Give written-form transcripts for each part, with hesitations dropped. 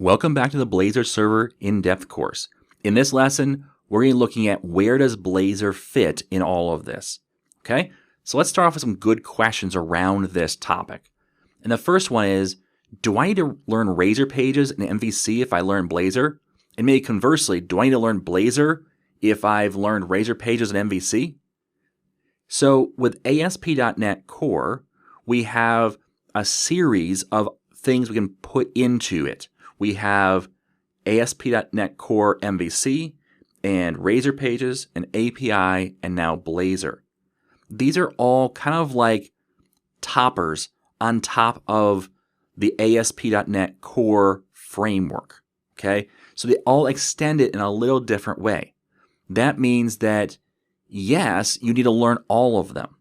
Welcome back to the Blazor Server in-depth course. In this lesson, we're going to be looking at where does Blazor fit in all of this. Okay, so let's start off with some good questions around this topic. And the first one is, do I need to learn Razor Pages and MVC if I learn Blazor? And maybe conversely, do I need to learn Blazor if I've learned Razor Pages and MVC? So with ASP.NET Core, we have a series of things we can put into it. We have ASP.NET Core MVC and Razor Pages and API and now Blazor. These are all kind of like toppers on top of the ASP.NET Core framework. Okay, so they all extend it in a little different way. That means that yes, you need to learn all of them.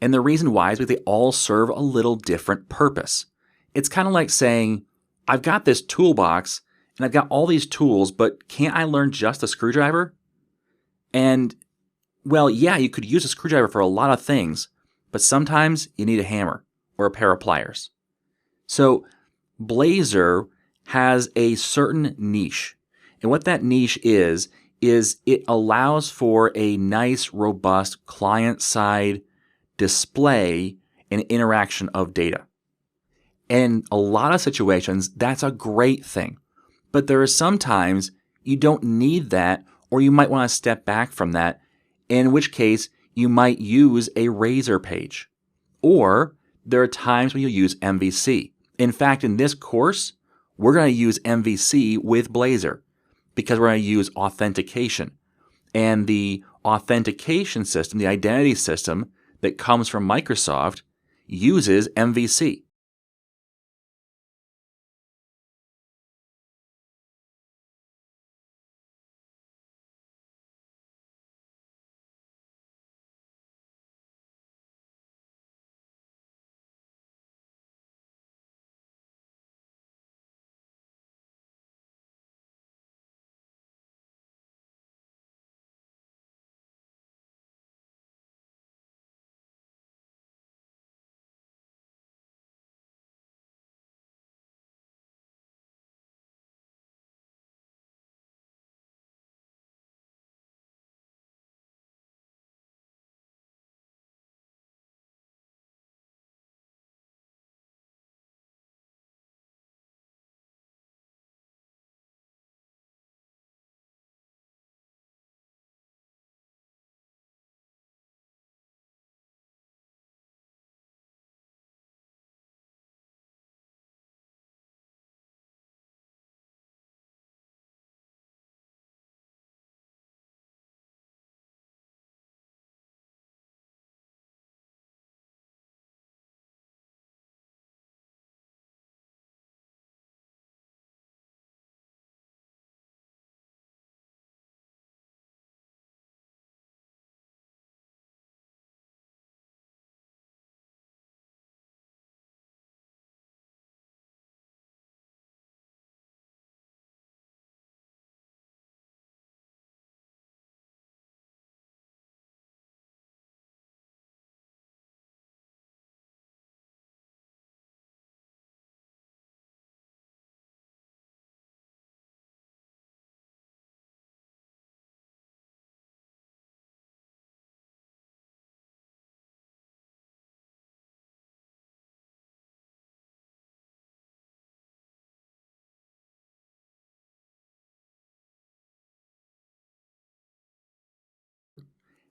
And the reason why is because they all serve a little different purpose. It's kind of like saying, I've got this toolbox and I've got all these tools, but can't I learn just a screwdriver? And well, yeah, you could use a screwdriver for a lot of things, but sometimes you need a hammer or a pair of pliers. So Blazor has a certain niche. And what that niche is it allows for a nice, robust client-side display and interaction of data. In a lot of situations, that's a great thing. But there are some times you don't need that, or you might want to step back from that, in which case you might use a Razor page. Or there are times when you use MVC. In fact, in this course, we're going to use MVC with Blazor because we're going to use authentication. And the authentication system, the identity system that comes from Microsoft, uses MVC.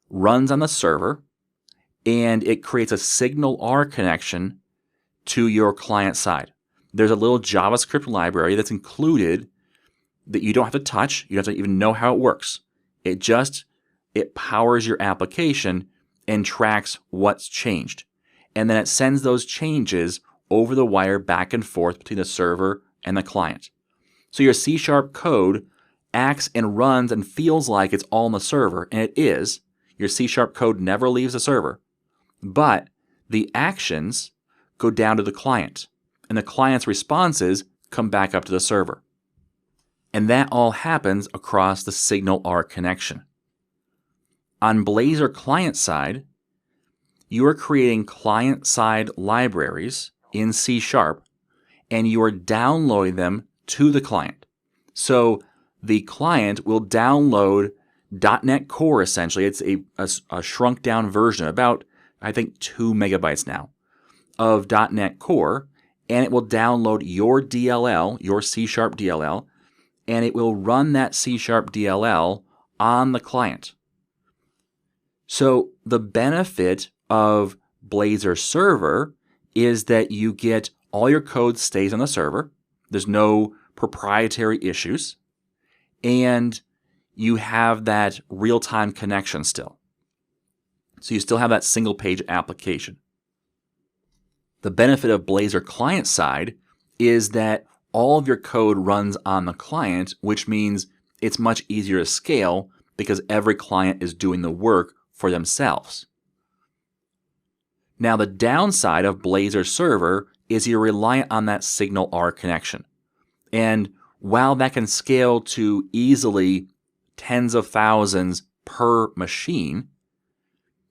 Runs on the server, and it creates a SignalR connection to your client side. There's a little JavaScript library that's included that you don't have to touch. You don't have to even know how it works. It powers your application and tracks what's changed. And then it sends those changes over the wire back and forth between the server and the client. So your C# code acts and runs and feels like it's all on the server, and it is. Your C# code never leaves the server. But the actions go down to the client, and the client's responses come back up to the server. And that all happens across the SignalR connection. On Blazor client side, you are creating client-side libraries in C# and you are downloading them to the client. So the client will download .NET Core, essentially. It's a shrunk down version, about, I think, 2 megabytes now, of .NET Core, and it will download your DLL, your C# DLL, and it will run that C# DLL on the client. So the benefit of Blazor Server is that you get all your code stays on the server. There's no proprietary issues. And you have that real-time connection still. So you still have that single-page application. The benefit of Blazor client side is that all of your code runs on the client, which means it's much easier to scale because every client is doing the work for themselves. Now, the downside of Blazor Server is you're reliant on that Signal R connection. And while that can scale to easily tens of thousands per machine,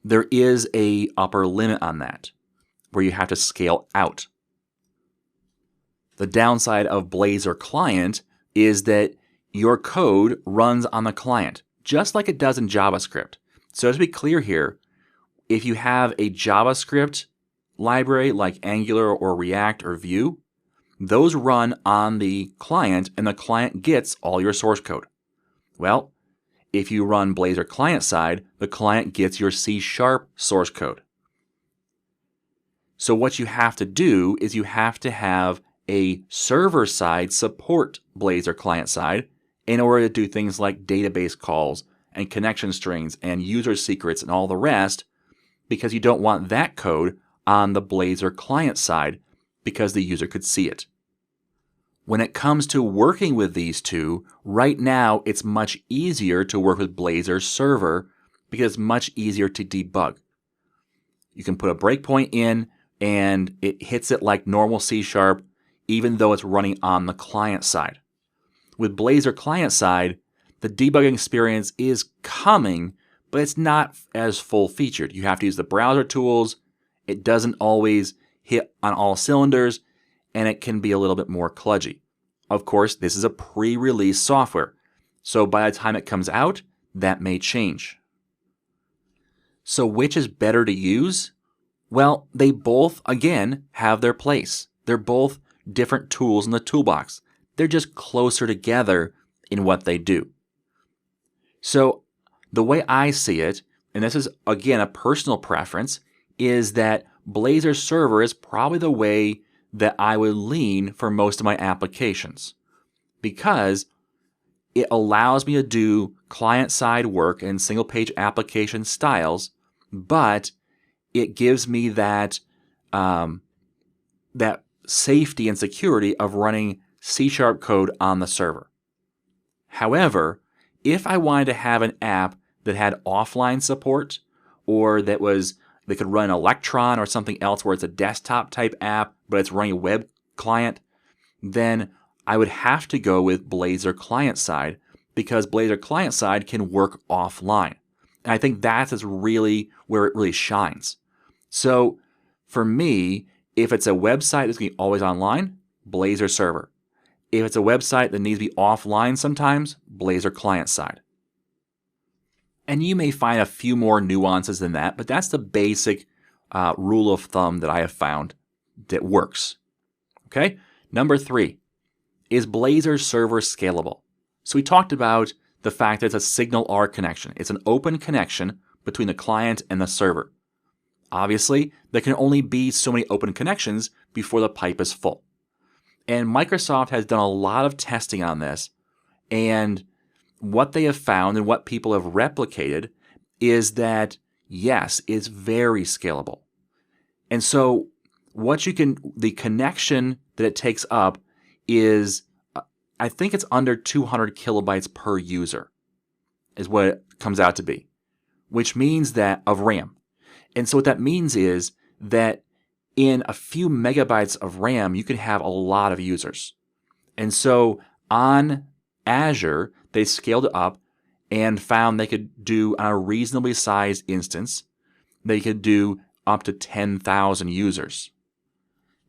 there is an upper limit on that where you have to scale out. The downside of Blazor Client is that your code runs on the client, just like it does in JavaScript. So to be clear here, if you have a JavaScript library like Angular or React or Vue, those run on the client and the client gets all your source code. Well, if you run Blazor client side, the client gets your C# source code. So what you have to do is you have to have a server side support Blazor client side in order to do things like database calls and connection strings and user secrets and all the rest, because you don't want that code on the Blazor client side because the user could see it. When it comes to working with these two, right now it's much easier to work with Blazor Server because it's much easier to debug. You can put a breakpoint in and it hits it like normal C#, even though it's running on the client side. With Blazor client side, the debugging experience is coming, but it's not as full-featured. You have to use the browser tools. It doesn't always hit on all cylinders, and it can be a little bit more kludgy. Of course, this is a pre-release software, so by the time it comes out, that may change. So which is better to use? Well, they both, again, have their place. They're both different tools in the toolbox. They're just closer together in what they do. So the way I see it, and this is, again, a personal preference, is that Blazor Server is probably the way that I would lean for most of my applications, because it allows me to do client-side work in single-page application styles, but it gives me that that safety and security of running C# code on the server. However, if I wanted to have an app that had offline support, or that could run Electron or something else where it's a desktop type app, but it's running a web client, then I would have to go with Blazor client side, because Blazor client side can work offline. And I think that's really where it really shines. So for me, if it's a website that's going to be always online, Blazor Server. If it's a website that needs to be offline sometimes, Blazor client side. And you may find a few more nuances than that, but that's the basic rule of thumb that I have found that works. Okay? Number 3, is Blazor Server scalable? So we talked about the fact that it's a Signal R connection. It's an open connection between the client and the server. Obviously, there can only be so many open connections before the pipe is full. And Microsoft has done a lot of testing on this, and what they have found and what people have replicated is that, yes, it's very scalable. And so the connection that it takes up is, I think it's under 200 kilobytes per user is what it comes out to be, which means that of RAM. And so what that means is that in a few megabytes of RAM, you can have a lot of users. And so on Azure, they scaled it up and found they could do, on a reasonably sized instance, they could do up to 10,000 users.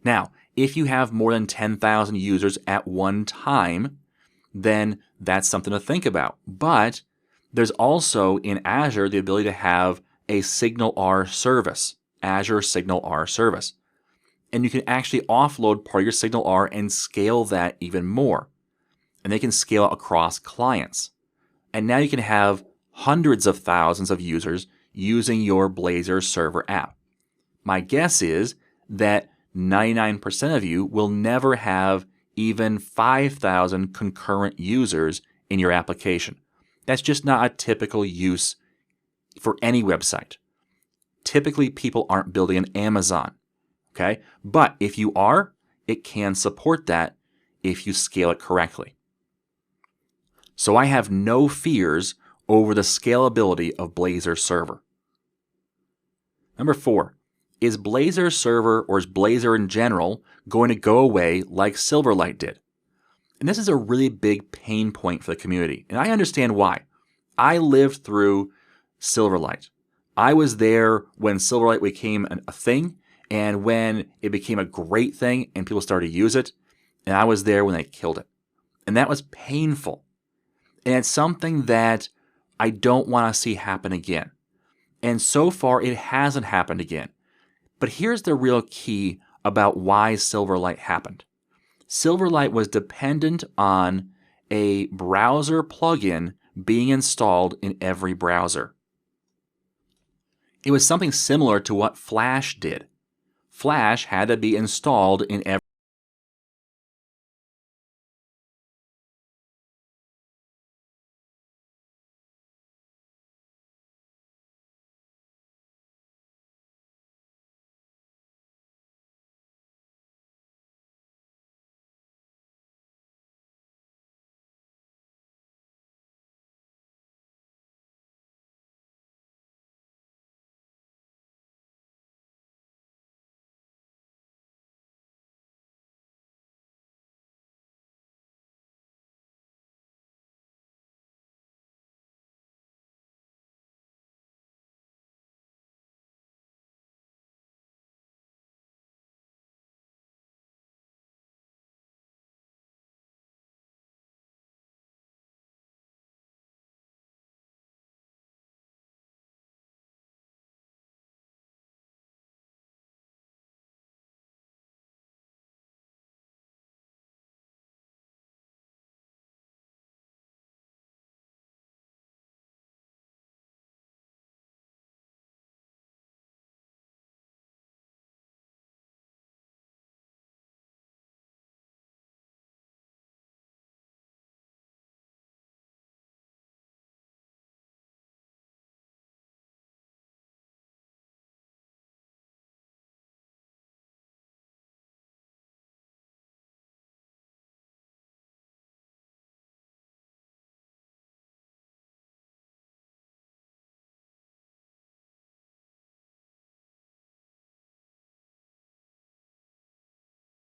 Now, If you have more than 10,000 users at one time, then that's something to think about. But there's also in Azure the ability to have a SignalR service, Azure SignalR service. And you can actually offload part of your SignalR and scale that even more. And they can scale across clients. And now you can have hundreds of thousands of users using your Blazor server app. My guess is that 99% of you will never have even 5,000 concurrent users in your application. That's just not a typical use for any website. Typically, people aren't building an Amazon. Okay? But if you are, it can support that if you scale it correctly. So I have no fears over the scalability of Blazor Server. Number 4, is Blazor Server, or is Blazor in general, going to go away like Silverlight did? And this is a really big pain point for the community. And I understand why. I lived through Silverlight. I was there when Silverlight became a thing and when it became a great thing and people started to use it. And I was there when they killed it. And that was painful. And it's something that I don't want to see happen again. And so far, it hasn't happened again. But here's the real key about why Silverlight happened. Silverlight was dependent on a browser plugin being installed in every browser. It was something similar to what Flash did. Flash had to be installed in every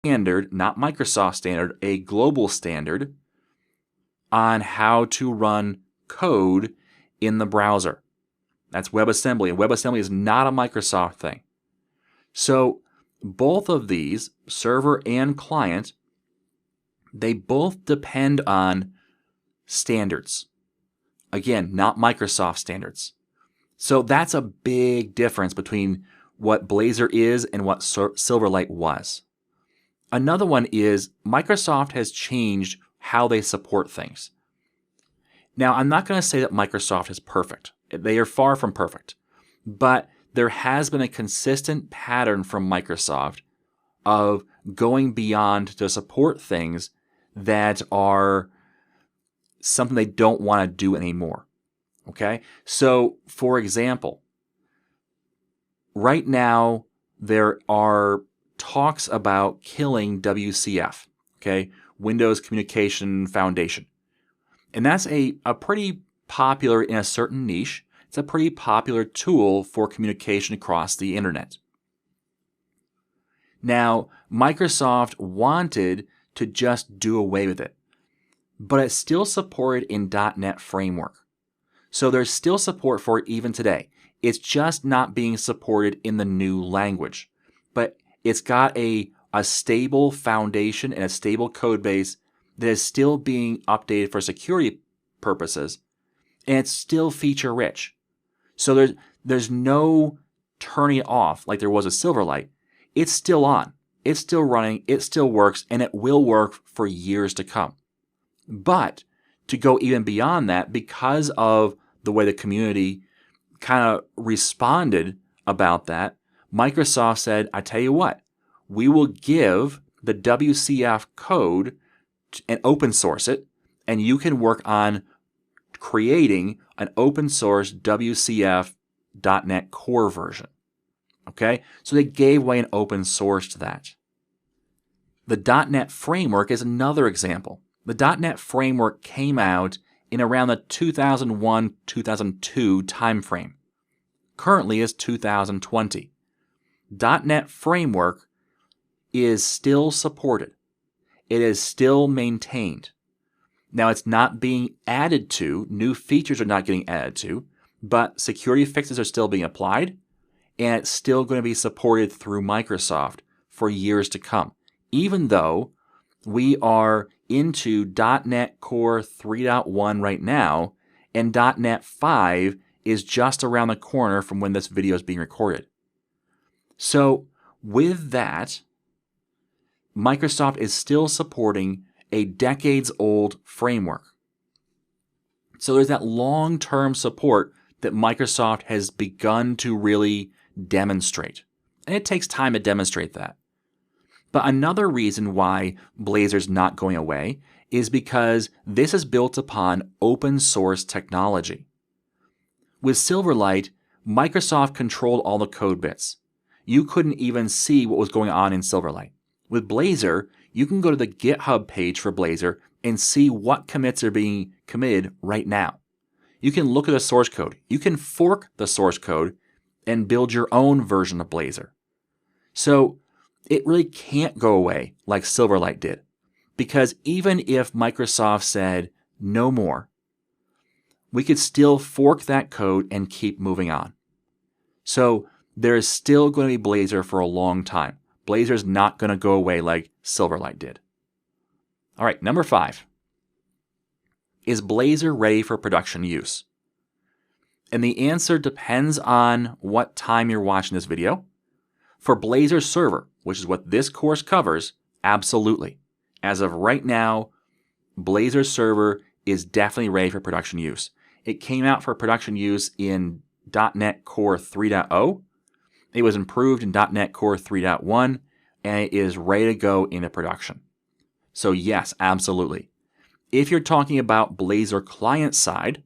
standard, not Microsoft standard, a global standard on how to run code in the browser. That's WebAssembly, and WebAssembly is not a Microsoft thing. So both of these, server and client, they both depend on standards. Again, not Microsoft standards. So that's a big difference between what Blazor is and what Silverlight was. Another one is Microsoft has changed how they support things. Now, I'm not going to say that Microsoft is perfect. They are far from perfect. But there has been a consistent pattern from Microsoft of going beyond to support things that are something they don't want to do anymore. Okay? So, for example, right now there are talks about killing WCF, okay? Windows Communication Foundation. And that's a pretty popular, in a certain niche, it's a pretty popular tool for communication across the internet. Now, Microsoft wanted to just do away with it, but it's still supported in .NET Framework. So there's still support for it even today. It's just not being supported in the new language. But it's got a a stable foundation and a stable code base that is still being updated for security purposes, and it's still feature rich. So there's no turning it off like there was with Silverlight. It's still on. It's still running. It still works, and it will work for years to come. But to go even beyond that, because of the way the community kind of responded about that, Microsoft said, I tell you what, we will give the WCF code and open source it, and you can work on creating an open source WCF.NET Core version. Okay, so they gave away an open source to that. The .NET Framework is another example. The .NET Framework came out in around the 2001-2002 timeframe. Currently is 2020. .NET Framework is still supported. It is still maintained. Now it's not being added to, new features are not getting added to, but security fixes are still being applied, and it's still going to be supported through Microsoft for years to come, even though we are into .NET Core 3.1 right now, and .NET 5 is just around the corner from when this video is being recorded. So with that, Microsoft is still supporting a decades-old framework. So there's that long-term support that Microsoft has begun to really demonstrate. And it takes time to demonstrate that. But another reason why Blazor's not going away is because this is built upon open source technology. With Silverlight, Microsoft controlled all the code bits. You couldn't even see what was going on in Silverlight. With Blazor, you can go to the GitHub page for Blazor and see what commits are being committed right now. You can look at the source code. You can fork the source code and build your own version of Blazor. So it really can't go away like Silverlight did, because even if Microsoft said no more, we could still fork that code and keep moving on. So there is still going to be Blazor for a long time. Blazor is not going to go away like Silverlight did. All right, number 5. Is Blazor ready for production use? And the answer depends on what time you're watching this video. For Blazor Server, which is what this course covers, absolutely. As of right now, Blazor Server is definitely ready for production use. It came out for production use in .NET Core 3.0. It was improved in .NET Core 3.1, and it is ready to go into production. So yes, absolutely. If you're talking about Blazor client side,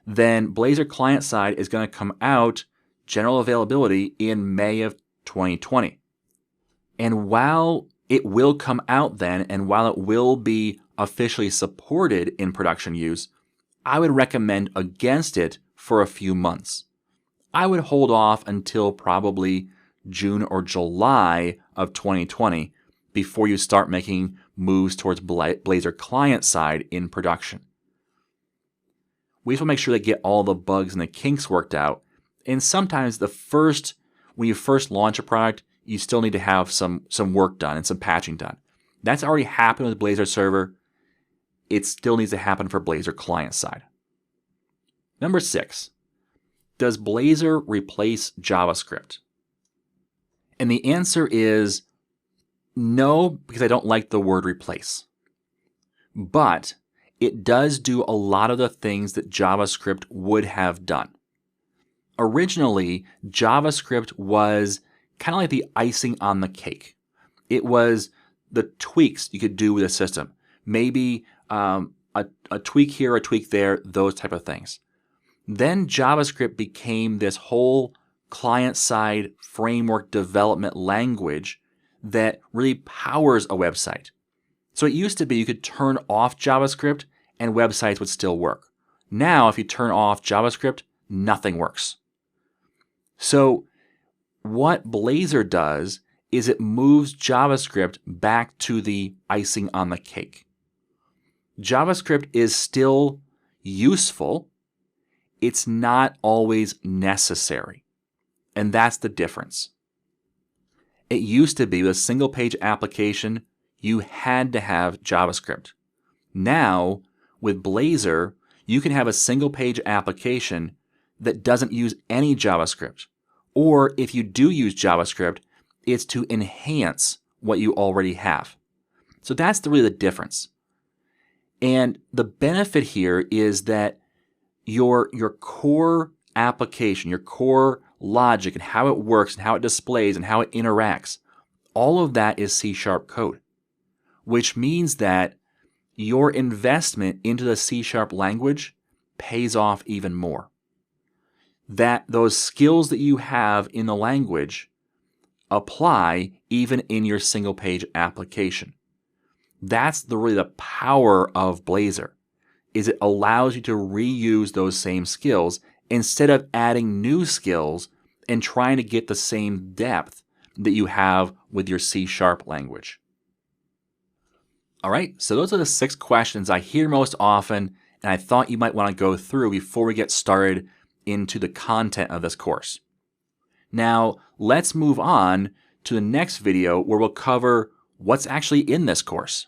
then Blazor client side is going to come out general availability in May of 2020. And while it will come out then, and while it will be officially supported in production use, I would recommend against it for a few months. I would hold off until probably June or July of 2020 before you start making moves towards Blazor client side in production. We just want to make sure they get all the bugs and the kinks worked out. And sometimes when you first launch a product, you still need to have some work done and some patching done. That's already happened with Blazor Server. It still needs to happen for Blazor client side. Number 6, does Blazor replace JavaScript? And the answer is no, because I don't like the word replace. But it does do a lot of the things that JavaScript would have done. Originally, JavaScript was kind of like the icing on the cake. It was the tweaks you could do with a system. Maybe a tweak here, a tweak there, those type of things. Then JavaScript became this whole client-side framework development language that really powers a website. So it used to be you could turn off JavaScript and websites would still work. Now, if you turn off JavaScript, nothing works. So what Blazor does is it moves JavaScript back to the icing on the cake. JavaScript is still useful. It's not always necessary. And that's the difference. It used to be with a single page application, you had to have JavaScript. Now, with Blazor, you can have a single page application that doesn't use any JavaScript. Or if you do use JavaScript, it's to enhance what you already have. So that's really the difference. And the benefit here is that your core application, your core logic and how it works and how it displays and how it interacts, all of that is C# code, which means that your investment into the C# language pays off even more. That those skills that you have in the language apply even in your single page application. That's really the power of Blazor, is it allows you to reuse those same skills instead of adding new skills and trying to get the same depth that you have with your C# language. All right, so those are the 6 questions I hear most often, and I thought you might want to go through before we get started into the content of this course. Now, let's move on to the next video where we'll cover what's actually in this course.